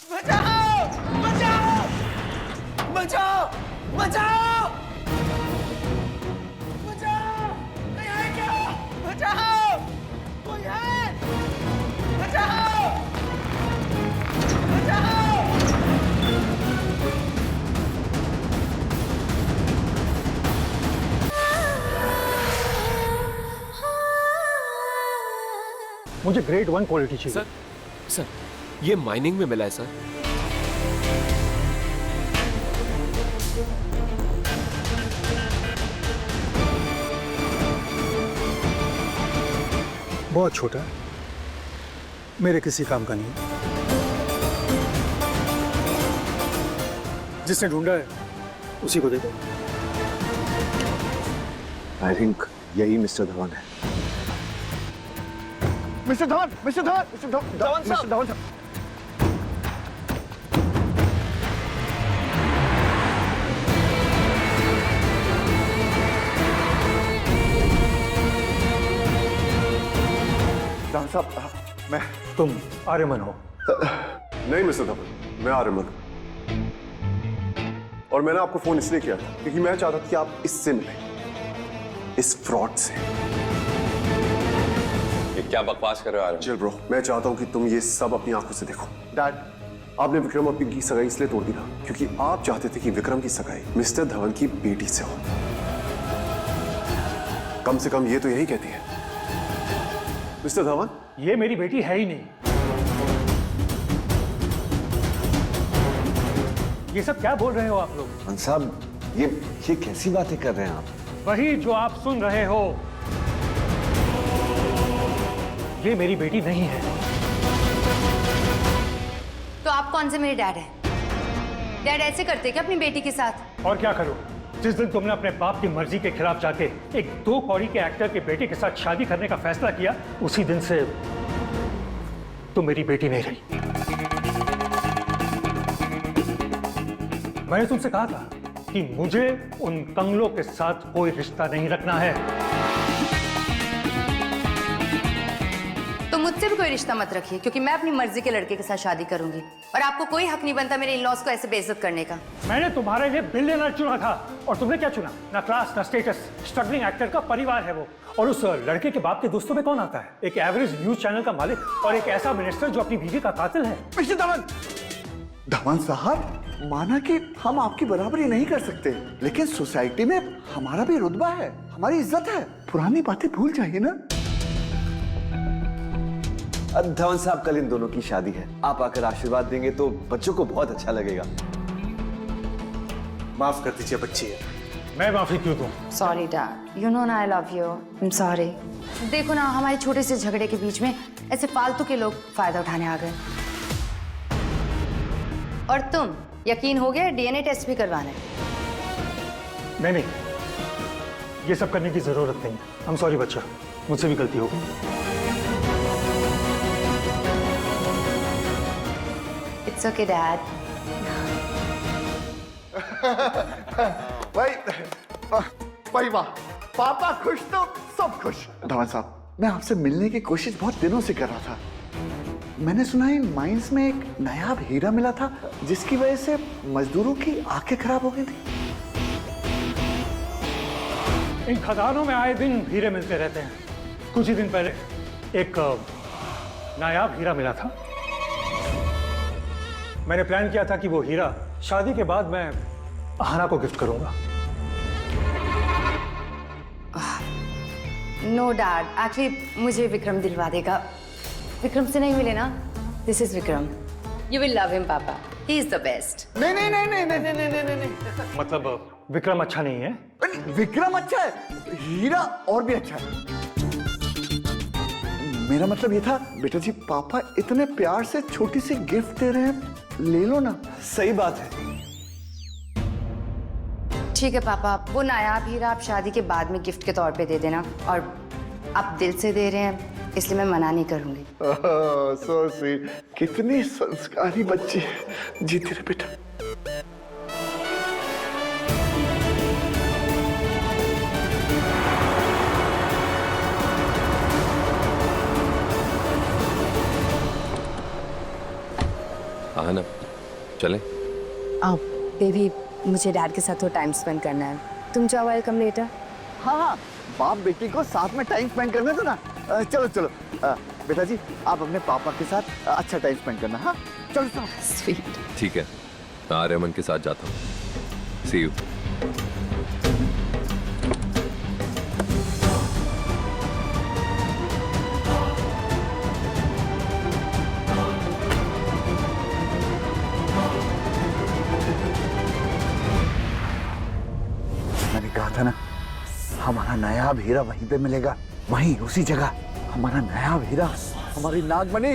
बचाओ बचाओ बचाओ बचाओ बचाओ, कोई है क्या? बचाओ, कोई है? बचाओ बचाओ। मुझे ग्रेड 1 क्वालिटी चाहिए। सर ये माइनिंग में मिला है सर। बहुत छोटा है, मेरे किसी काम का नहीं है। जिसने ढूंढा है उसी को दे दो। आई थिंक यही मिस्टर धवन है। Mister Dhawan, mister Dhawan, mister Dhawan, mister Dhawan साहब। धवन साहब, मैं तुम आर्यमन हो? नहीं मिस्टर धवन, मैं आर्यमन हूं। और मैंने आपको फोन इसलिए किया था क्योंकि मैं चाहता था कि आप इससे मिलें, इस फ्रॉड से। ये क्या बकवास कर रहे हो आर्यन? चिल ब्रो, मैं चाहता हूं कि तुम ये सब अपनी आंखों से देखो। डैड, आपने विक्रम और पिंकी की सगाई इसलिए तोड़ दी ना क्योंकि आप चाहते थे कि विक्रम की सगाई मिस्टर धवन की बेटी से हो। कम से कम ये तो यही कहती है। मिस्टर धवन, ये मेरी बेटी है ही नहीं। ये सब क्या बोल रहे हो आप लोग? खान साहब, ये कैसी बातें कर रहे हैं आप? वही जो आप सुन रहे हो। ये मेरी बेटी नहीं है। तो आप कौन से मेरे डैड हैं? डैड ऐसे करते क्या अपनी बेटी के साथ? और क्या करूं? जिस दिन तुमने अपने बाप की मर्जी के खिलाफ जाके एक 2 कौड़ी के एक्टर के बेटे के साथ शादी करने का फैसला किया, उसी दिन से तुम मेरी बेटी नहीं रही। मैंने तुमसे कहा था कि मुझे उन कंगलों के साथ कोई रिश्ता नहीं रखना है। तो मुझसे भी कोई रिश्ता मत रखिए, क्योंकि मैं अपनी मर्जी के लड़के के साथ शादी करूंगी और आपको कोई हक नहीं बनता मेरे इन-लॉज को ऐसे बेइज्जत करने का। मैंने तुम्हारे लिए बिलियनर चुना था और तुमने क्या चुना? ना क्लास ना स्टेटस, स्ट्रगलिंग एक्टर का परिवार है वो। और उस लड़के के बाप के दोस्तों में कौन आता है? एक एवरेज न्यूज चैनल का मालिक और एक ऐसा मिनिस्टर जो अपनी बीवी का कातिल है। मिस्टर धवन, धवन साहब, माना कि हम आपकी बराबरी नहीं कर सकते, लेकिन सोसाइटी में हमारा भी रुतबा है, हमारी इज्जत है। पुरानी बातें भूल जाइए ना। धवन साहब, कल इन दोनों की शादी है। आप आकर आशीर्वाद देंगे तो बच्चों को बहुत अच्छा लगेगा। माफ कर दीजिए बच्ची। मैं माफी क्यों दूं? सॉरी डैड, यू नो ना I love you. I am sorry. देखो ना, हमारे छोटे से झगड़े के बीच में ऐसे फालतू के लोग फायदा उठाने आ गए। और तुम, यकीन हो गया डीएनए टेस्ट भी करवाना है? नहीं, ये सब करने की जरूरत नहीं। I'm सॉरी बच्चा, मुझसे भी गलती हो गई। It's okay dad. भाई वाह, पापा खुश तो सब खुश। धवन साहब, मैं आपसे मिलने की कोशिश बहुत दिनों से कर रहा था। मैंने सुना इन माइंस में एक नायाब हीरा मिला था जिसकी वजह से मजदूरों की आंखें खराब हो गई थी। इन खदानों में आए दिन हीरे मिलते रहते हैं। कुछ ही दिन पहले एक नायाब हीरा मिला था। मैंने प्लान किया था कि वो हीरा शादी के बाद मैं अहाना को गिफ्ट करूंगा। नो डैड, एक्चुअली मुझे विक्रम दिलवा देगा। विक्रम से नहीं मिले ना, this is Vikram. You will love him पापा, ही इज द बेस्ट। नहीं नहीं नहीं नहीं नहीं नहीं नहीं नहीं नहीं। मतलब विक्रम अच्छा नहीं है? विक्रम अच्छा है, हीरा और भी अच्छा है। मेरा मतलब ये था, बेटा जी, पापा इतने प्यार से छोटी सी गिफ्ट दे रहे हैं, ले लो ना। सही बात है। ठीक है पापा, वो नायाब हीरा आप शादी के बाद में गिफ्ट के तौर पे दे देना। और आप दिल से दे रहे हैं इसलिए मैं मना नहीं करूंगी। सो स्वीट, कितनी संस्कारी बच्ची है। जीती रहे बेटा। हाँ ना, चले। बेबी मुझे डैड के साथ थोड़ा टाइम स्पेंड करना है। तुम जाओ, वेलकम लेटर। हाँ हाँ, बाप बेटी को साथ में टाइम स्पेंड करने दो ना। चलो चलो बेटा जी, आप अपने पापा के साथ अच्छा टाइम स्पेंड करना। हाँ चलो चलो। स्वीट। ठीक है, मैं आर्यमन के साथ जाता हूँ। सी यू। मैंने कहा था ना, हमारा नया हीरा वहीं पे मिलेगा, वहीं उसी जगह हमारा नया हीरा, हमारी नागमणि।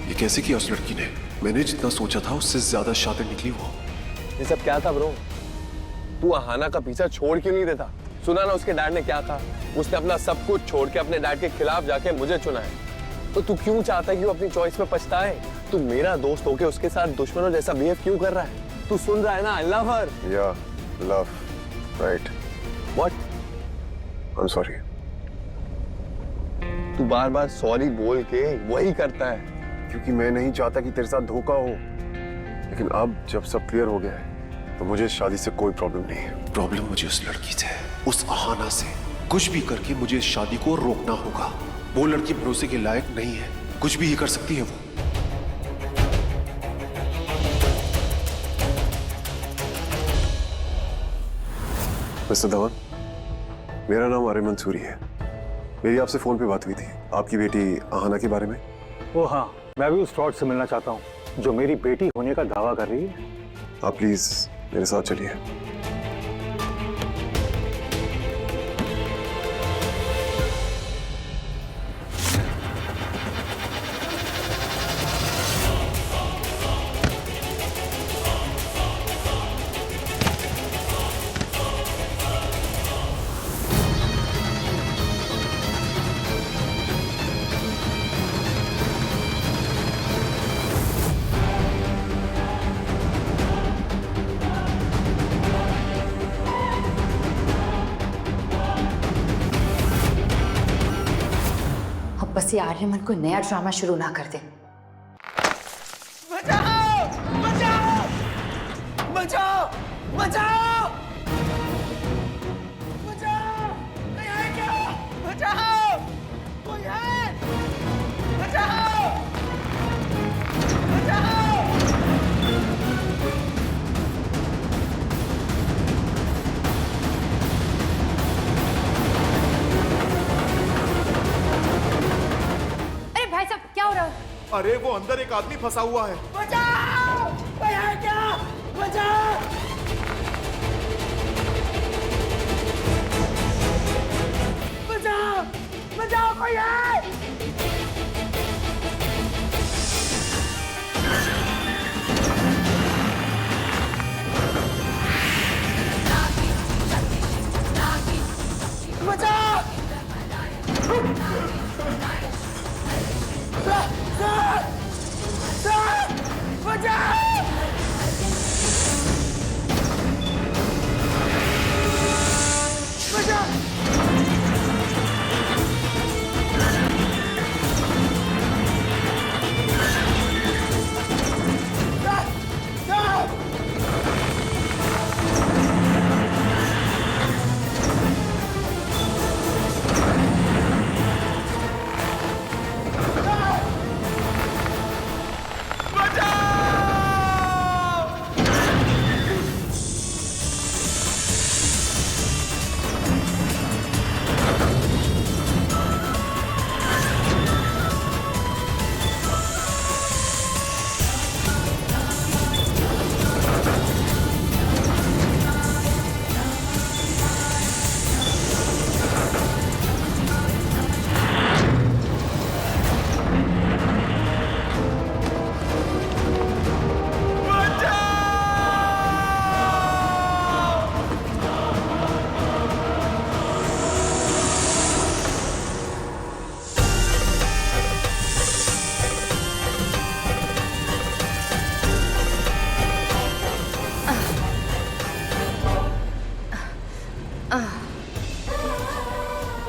ये कैसे किया उस लड़की ने? मैंने जितना सोचा था उससे ज्यादा शातिर निकली वो। ये सब क्या था ब्रो? तू अहाना का पीछा छोड़ क्यों नहीं देता? सुना ना उसके डैड ने क्या कहा? उसने अपना सब कुछ छोड़ के अपने डैड के खिलाफ जाके मुझे चुना है। तो तू क्यों चाहता है कि वो अपनी चॉइस में पछताए? तू मेरा दोस्त होके उसके साथ दुश्मनों जैसा बिहेव क्यों कर रहा है? तू सुन रहा है ना? I love her. या love, right. What? I am sorry. तू बार बार सॉरी बोल के वही करता है। क्योंकि मैं नहीं चाहता कि तेरे साथ धोखा हो। लेकिन अब जब सब क्लियर हो गया है तो मुझे शादी से कोई प्रॉब्लम नहीं है। प्रॉब्लम मुझे उस लड़की से, उस अहाना से। कुछ भी करके मुझे इस शादी को रोकना होगा। वो लड़की भरोसे के लायक नहीं है, कुछ भी ही कर सकती है वो। मिस्टर धवन, मेरा नाम आर्यमन सूरी है। मेरी आपसे फोन पे बात हुई थी आपकी बेटी अहाना के बारे में। ओ हाँ, मैं भी उस फ्रॉड से मिलना चाहता हूँ जो मेरी बेटी होने का दावा कर रही है। आप प्लीज मेरे साथ चलिए। अब बस ये आर्यमन को नया ड्रामा शुरू ना कर दे। बचाओ! बचाओ! बचाओ! बचाओ! बचाओ! कोई है क्या? बचाओ! कोई है? बचाओ! बचाओ! अरे भाई साहब, क्या हो रहा है? अरे वो अंदर एक आदमी फंसा हुआ है। बचाओ! कोई है क्या? बचाओ! बचाओ! बचाओ! कोई है? बचाओ! सर! सर! बचाओ!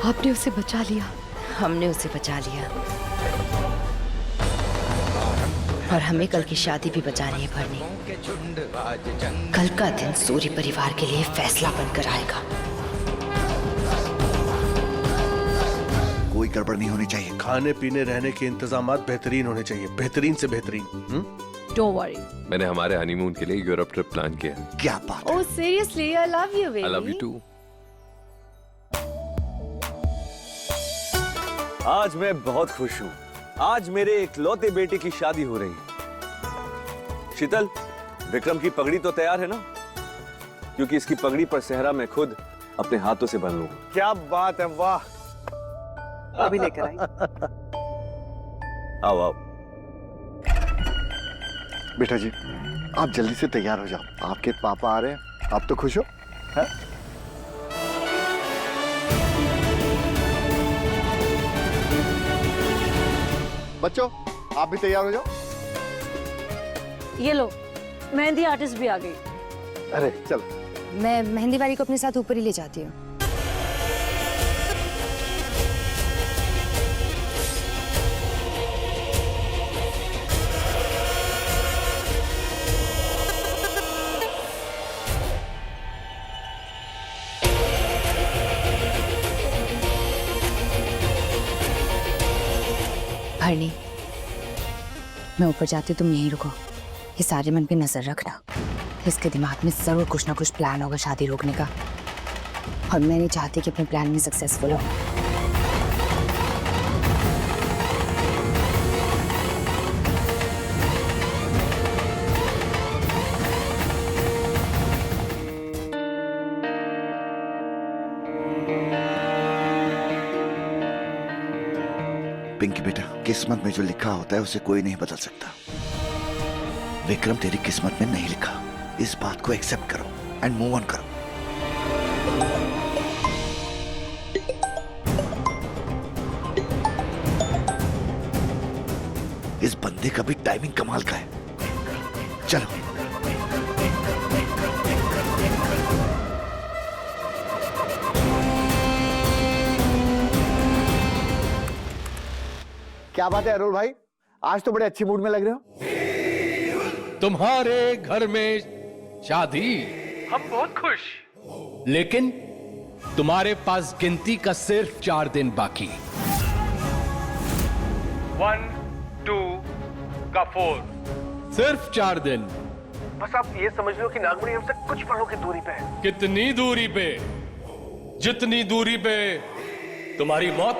आपने उसे बचा लिया, हमने उसे बचा लिया, और हमें कल की शादी भी बचानी है भरनी। कल का दिन सूरी परिवार के लिए फैसला बनकर आएगा। कोई गड़बड़ नहीं होनी चाहिए। खाने पीने रहने के इंतजामात बेहतरीन होने चाहिए, बेहतरीन से बेहतरीन। Don't worry. मैंने हमारे हनीमून के लिए यूरोप ट्रिप प्लान किया है। क्या बात है? Oh seriously, I love you, baby. I love you too. आज मैं बहुत खुश हूँ। आज मेरे इकलौते बेटे की शादी हो रही है। शीतल, विक्रम की पगड़ी तो तैयार है ना? क्योंकि इसकी पगड़ी पर सेहरा मैं खुद अपने हाथों से बन लूंगा। क्या बात है, वाह। अभी लेकर आई। आओ आओ। बेटा जी, आप जल्दी से तैयार हो जाओ, आपके पापा आ रहे हैं। आप तो खुश हो? है? बच्चों, आप भी तैयार हो जाओ। ये लो, मेहंदी आर्टिस्ट भी आ गई। अरे चलो। मैं मेहंदी वाली को अपने साथ ऊपर ही ले जाती हूँ। भरनी, मैं ऊपर जाती हूँ, तुम यहीं रुको। ये सारे मन पे नजर रखना। इसके दिमाग में जरूर कुछ ना कुछ प्लान होगा शादी रोकने का, और मैं नहीं चाहती कि अपने प्लान में सक्सेसफुल हो। पिंकी बेटा, किस्मत में जो लिखा होता है उसे कोई नहीं बदल सकता। विक्रम तेरी किस्मत में नहीं लिखा, इस बात को एक्सेप्ट करो एंड मूव ऑन करो। इस बंदे का भी टाइमिंग कमाल का है। चलो। क्या बात है अरुण भाई, आज तो बड़े अच्छे मूड में लग रहे हो। तुम्हारे घर में शादी, हम बहुत खुश, लेकिन तुम्हारे पास गिनती का सिर्फ 4 दिन बाकी। 1, 2 का 4, सिर्फ 4 दिन। बस आप ये समझ लो कि नागमणि हमसे कुछ पलों की दूरी पे है। कितनी दूरी पे? जितनी दूरी पे तुम्हारी मौत